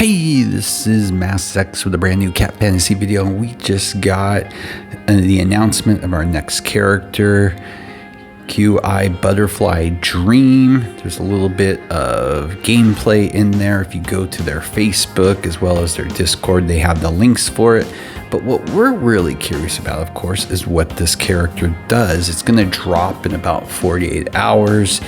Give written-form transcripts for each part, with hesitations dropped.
Hey, this is Mass X with a brand new cat fantasy video, and we just got the announcement of our next character, QI Butterfly Dream. There's a little bit of gameplay in there. If you go to their Facebook as well as their Discord, they have the links for it. But what we're really curious about, of course, is what this character does. It's going to drop in about 48 hours.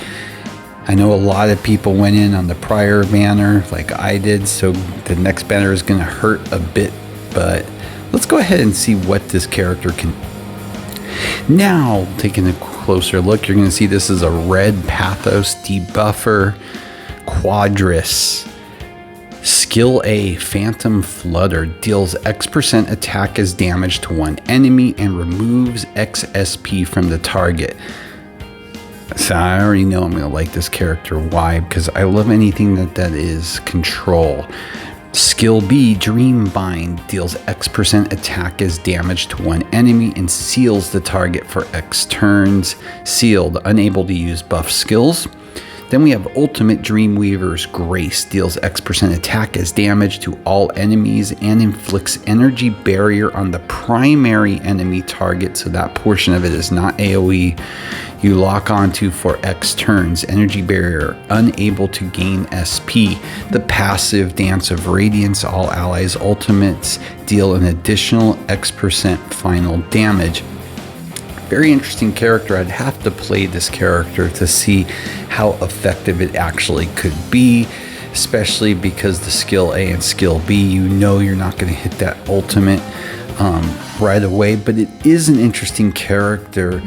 I know a lot of people went in on the prior banner like I did, so the next banner is going to hurt a bit, but let's go ahead and see what this character can. Now, taking a closer look, you're going to see this is a red Pathos debuffer Quadris. Skill A, Phantom Flutter, deals X% attack as damage to one enemy and removes X SP from the target. So I already know I'm going to like this character. Why? Because I love anything that is control. Skill B, Dream Bind, deals X% attack as damage to one enemy and seals the target for X turns. Sealed, unable to use buff skills. Then we have Ultimate Dreamweaver's Grace, deals X% attack as damage to all enemies and inflicts energy barrier on the primary enemy target, so that portion of it is not AoE. You lock onto for X turns. Energy barrier, unable to gain SP. The passive Dance of Radiance, all allies ultimates deal an additional X% final damage. Very interesting character. I'd have to play this character to see how effective it actually could be, especially because the skill A and skill B, you know you're not going to hit that ultimate right away, but it is an interesting character.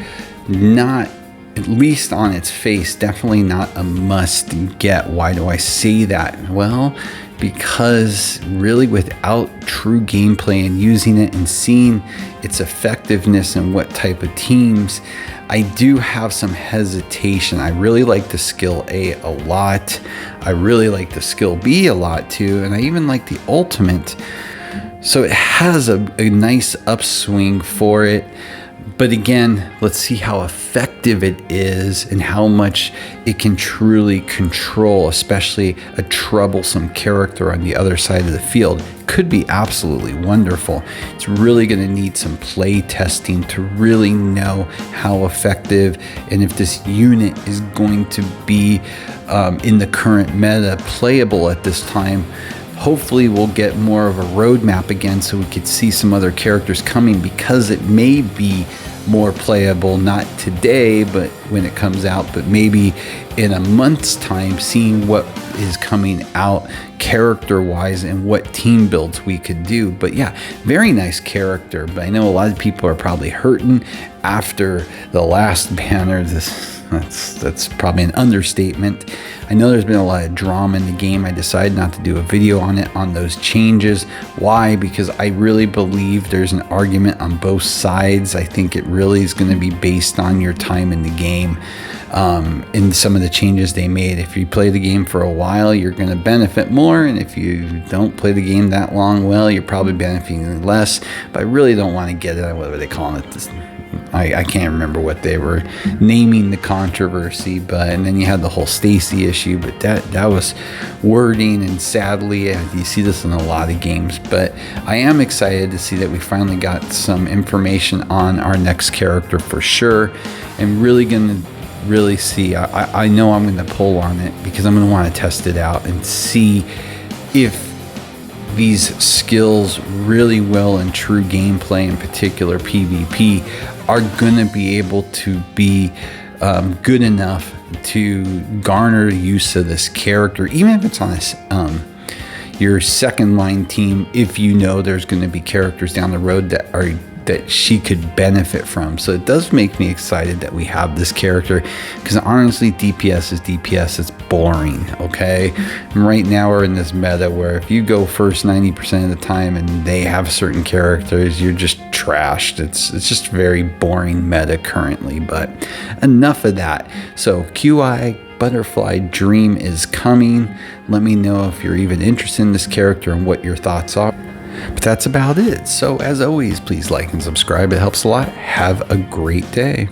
Not, at least on its face, definitely not a must get. Why do I say that? Well, because really without true gameplay and using it and seeing its effectiveness and what type of teams, I do have some hesitation. I really like the skill A a lot. I really like the skill B a lot too, and I even like the ultimate. So it has a nice upswing for it. But again, let's see how effective it is and how much it can truly control, especially a troublesome character on the other side of the field. Could be absolutely wonderful. It's really going to need some play testing to really know how effective and if this unit is going to be in the current meta playable at this time. Hopefully we'll get more of a roadmap again so we could see some other characters coming, because it may be more playable, not today, but when it comes out, but maybe in a month's time, seeing what is coming out character-wise and what team builds we could do. But yeah, very nice character, but I know a lot of people are probably hurting after the last banner. That's probably an understatement. I know there's been a lot of drama in the game. I decided not to do a video on it, on those changes. Why? Because I really believe there's an argument on both sides. I think it really is going to be based on your time in the game. In some of the changes they made. If you play the game for a while, you're going to benefit more, and if you don't play the game that long, well, you're probably benefiting less. But I really don't want to get it. What were they calling it? This, I can't remember what they were naming the controversy, but and then you had the whole Stacy issue, but that was wording, and sadly you see this in a lot of games. But I am excited to see that we finally got some information on our next character for sure, and really gonna see. I know I'm going to pull on it because I'm going to want to test it out and see if these skills really well in true gameplay, in particular PvP, are going to be able to be good enough to garner use of this character, even if it's on your second line team, if you know there's going to be characters down the road that she could benefit from. So it does make me excited that we have this character, because honestly, DPS is DPS. It's boring, okay? And right now we're in this meta where if you go first 90% of the time and they have certain characters, you're just trashed. It's just very boring meta currently, but enough of that. So QI Butterfly Dream is coming. Let me know if you're even interested in this character and what your thoughts are. But that's about it. So as always, please like and subscribe. It helps a lot. Have a great day.